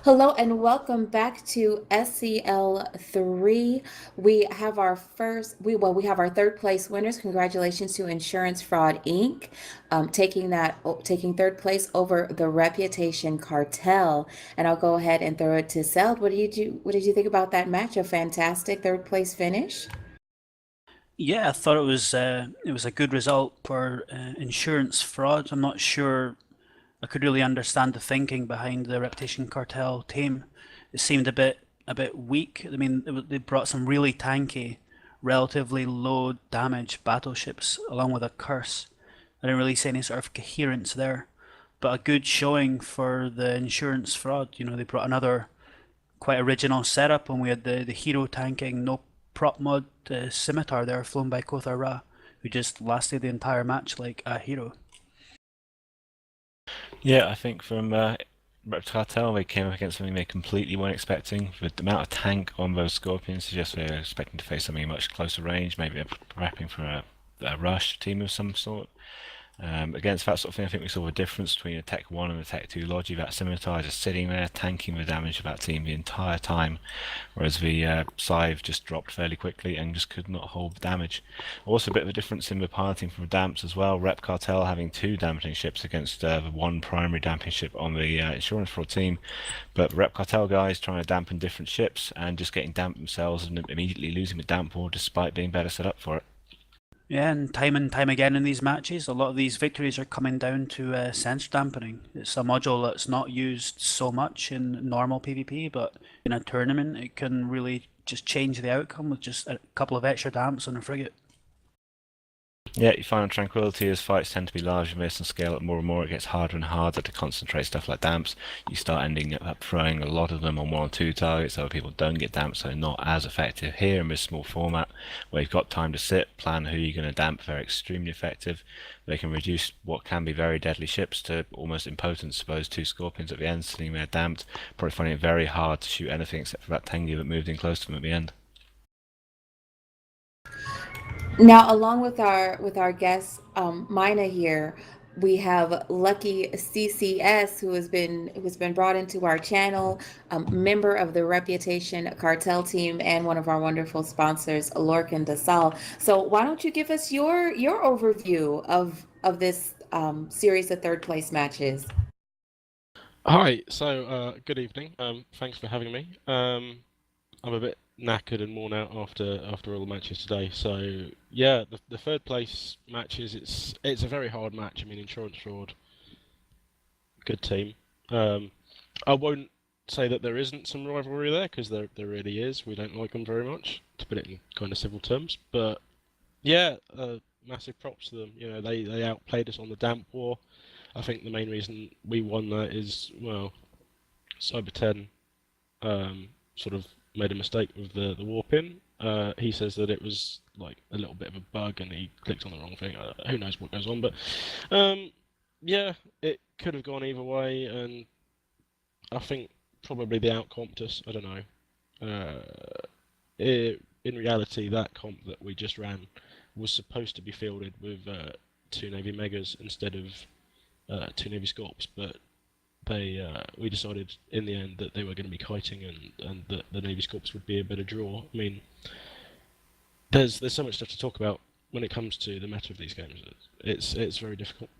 Hello and welcome back to SCL 3. We have our third place winners. Congratulations to Insurance Fraud Inc. Taking third place over the Reputation Cartel. And I'll go ahead and throw it to Seld. What did you think about that match? A fantastic third place finish. Yeah, I thought it was a good result for insurance fraud. I'm not sure I could really understand the thinking behind the Reputation Cartel team. It seemed a bit weak. I mean, they brought some really tanky, relatively low damage battleships along with a curse. I didn't really see any sort of coherence there, but a good showing for the insurance fraud. You know, they brought another quite original setup, and we had the hero tanking no prop mod scimitar there flown by Kothar Ra, who just lasted the entire match like a hero. Yeah, I think from Rep Cartel, they came up against something they completely weren't expecting. The amount of tank on those Scorpions suggests they were expecting to face something much closer range. Maybe they're prepping for a rush team of some sort. Against that sort of thing, I think we saw a difference between a Tech 1 and a Tech 2 Logi. That Scimitar just sitting there, tanking the damage of that team the entire time, whereas the Scythe just dropped fairly quickly and just could not hold the damage. Also a bit of a difference in the piloting from the damps as well. Rep Cartel having two damping ships against the one primary damping ship on the Insurance Fraud team, but the Rep Cartel guys trying to dampen different ships and just getting damped themselves and immediately losing the damp wall despite being better set up for it. Yeah, and time again in these matches, a lot of these victories are coming down to sensor dampening. It's a module that's not used so much in normal PvP, but in a tournament it can really just change the outcome with just a couple of extra damps on a frigate. Yeah, you find on Tranquility as fights tend to be larger than this and scale up more and more, it gets harder and harder to concentrate stuff like damps. You start ending up throwing a lot of them on 1 or 2 targets, so people don't get damps, so not as effective here in this small format where you've got time to sit, plan who you're going to damp. They're extremely effective. They can reduce what can be very deadly ships to almost impotence. Those 2 Scorpions at the end sitting there damped, probably finding it very hard to shoot anything except for that Tengu that moved in close to them at the end. Now, along with our guest Mina here, we have Lucky CCS, who has been brought into our channel, member of the Reputation Cartel team, and one of our wonderful sponsors, Lorkin Desal. So, why don't you give us your overview of this series of third place matches? Hi, good evening. Thanks for having me. I'm a bit knackered and worn out after all the matches today. So yeah, the third place matches, it's a very hard match. I mean, Insurance Fraud, good team. I won't say that there isn't some rivalry there, because there really is. We don't like them very much, to put it in kind of civil terms. But yeah, massive props to them. You know, they outplayed us on the damp war. I think the main reason we won that is, well, Cyber 10 sort of made a mistake with the warp in. He says that it was like a little bit of a bug and he clicked on the wrong thing. Who knows what goes on, but yeah, it could have gone either way, and I think probably the outcomped us. I don't know. In reality, that comp that we just ran was supposed to be fielded with 2 Navy Megas instead of 2 Navy Scorps, but we decided in the end that they were going to be kiting and that the Navy Scorps would be a better draw. I mean, there's so much stuff to talk about when it comes to the meta of these games. It's very difficult.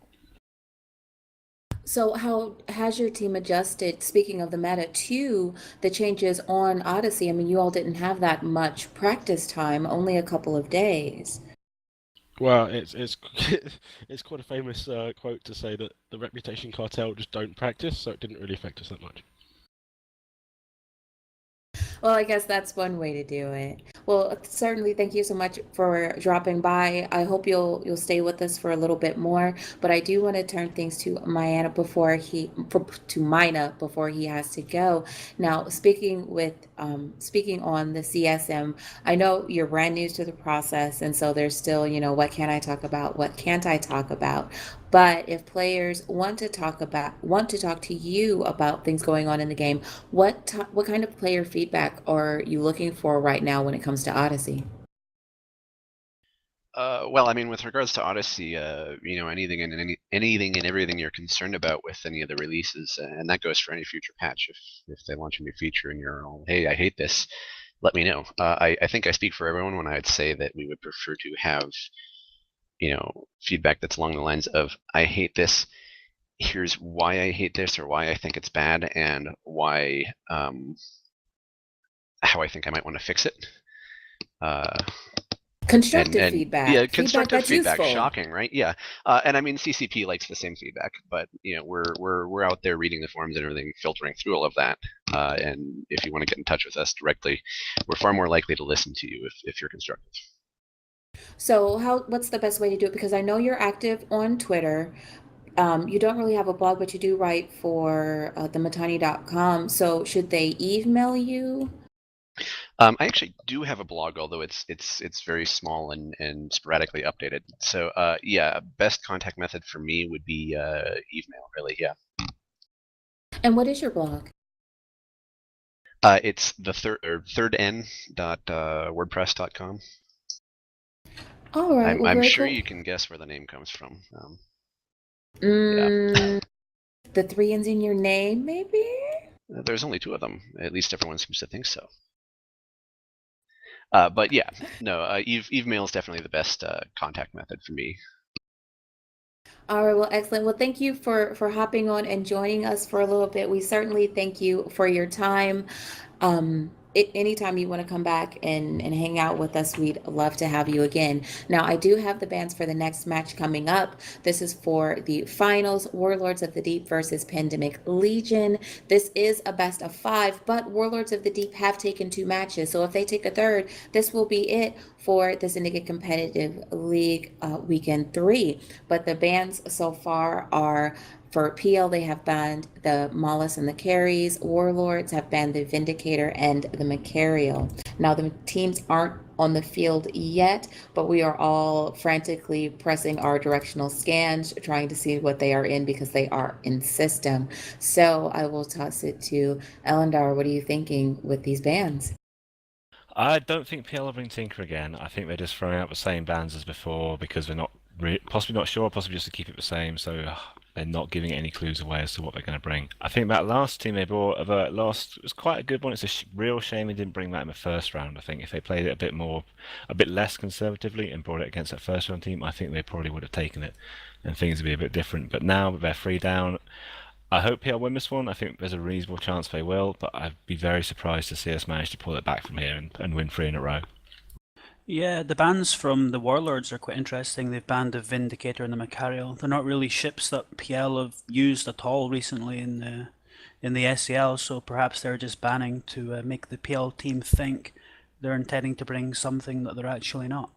So, how has your team adjusted, speaking of the meta, to the changes on Odyssey? I mean, you all didn't have that much practice time, only a couple of days. Well, it's it's quite a famous quote to say that the Reputation Cartel just don't practice, so it didn't really affect us that much. Well, I guess that's one way to do it. Well, certainly thank you so much for dropping by. I hope you'll stay with us for a little bit more, but I do want to turn things to Mina before he has to go. Now, speaking on the CSM, I know you're brand new to the process, and so there's still, what can I talk about? What can't I talk about? But if players want to talk to you about things going on in the game, what kind of player feedback are you looking for right now when it comes to Odyssey? Well, I mean, with regards to Odyssey, anything and everything you're concerned about with any of the releases, and that goes for any future patch. If they launch a new feature and you're all, hey, I hate this, let me know. I think I speak for everyone when I'd say that we would prefer to have, feedback that's along the lines of, I hate this. Here's why I hate this, or why I think it's bad, and why, how I think I might want to fix it. Constructive and feedback, yeah, feedback constructive that's feedback. useful. Shocking, right? Yeah, and I mean CCP likes the same feedback, but we're out there reading the forums and everything, filtering through all of that. And if you want to get in touch with us directly, we're far more likely to listen to you if you're constructive. So what's the best way to do it? Because I know you're active on Twitter. You don't really have a blog, but you do write for thematani.com. So should they email you? I actually do have a blog, although it's very small and sporadically updated. So yeah, best contact method for me would be email. Really, yeah. And what is your blog? It's the thirdn.wordpress.com. All right. Well, I'm very sure cool. you can guess where the name comes from. Yeah, Mm, the three N's in your name, maybe? there's only two of them. At least everyone seems to think so. But yeah, no, email is definitely the best contact method for me. All right, well, excellent. Well, thank you for hopping on and joining us for a little bit. We certainly thank you for your time. Anytime you want to come back and hang out with us, we'd love to have you again. Now, I do have the bands for the next match coming up. This is for the finals, Warlords of the Deep versus Pandemic Legion. This is a best of 5, but Warlords of the Deep have taken 2 matches. So if they take a third, this will be it for the Syndicate Competitive League Weekend 3. But the bans so far are for PL, they have banned the Mollis and the Carries. Warlords have banned the Vindicator and the Macarial. Now, the teams aren't on the field yet, but we are all frantically pressing our directional scans, trying to see what they are in because they are in system. So I will toss it to Elendar. What are you thinking with these bans? I don't think PL will bring Tinker again. I think they're just throwing out the same bands as before because they're not possibly not sure, possibly just to keep it the same. So they're not giving any clues away as to what they're going to bring. I think that last team they brought, last was quite a good one. It's a real shame they didn't bring that in the first round. I think if they played it a bit less conservatively and brought it against that first round team, I think they probably would have taken it, and things would be a bit different. But now they're 3 down. I hope PL win this one. I think there's a reasonable chance they will, but I'd be very surprised to see us manage to pull it back from here and win 3 in a row. Yeah, the bans from the Warlords are quite interesting. They've banned the Vindicator and the Macarial. They're not really ships that PL have used at all recently in the SCL, so perhaps they're just banning to make the PL team think they're intending to bring something that they're actually not.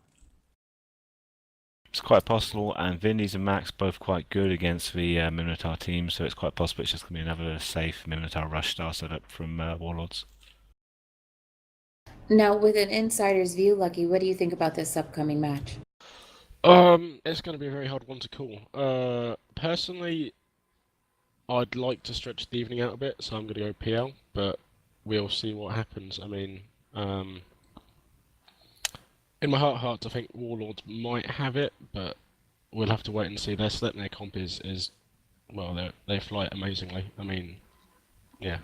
It's quite possible, and Vindies and Max both quite good against the Minotaur team, so it's quite possible it's just going to be another safe Minotaur rush star setup from Warlords. Now, with an insider's view, Lucky, what do you think about this upcoming match? It's going to be a very hard one to call. Personally, I'd like to stretch the evening out a bit, so I'm going to go PL, but we'll see what happens. I mean, in my heart of hearts, I think Warlords might have it, but we'll have to wait and see. Their slip and their comp is well, they fly it amazingly. I mean, yeah.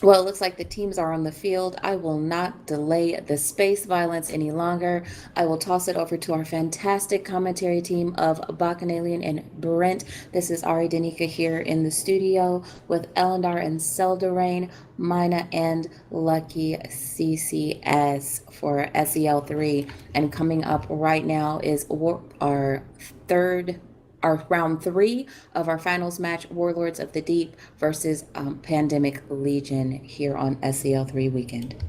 Well, it looks like the teams are on the field. I will not delay the space violence any longer. I will toss it over to our fantastic commentary team of Bacchanalian and Brent. This is Ari Danica here in the studio with Elendar and Selderain, Mina, and Lucky CCS for SEL3. And coming up right now is our our round 3 of our finals match, Warlords of the Deep versus Pandemic Legion here on SCL 3 weekend.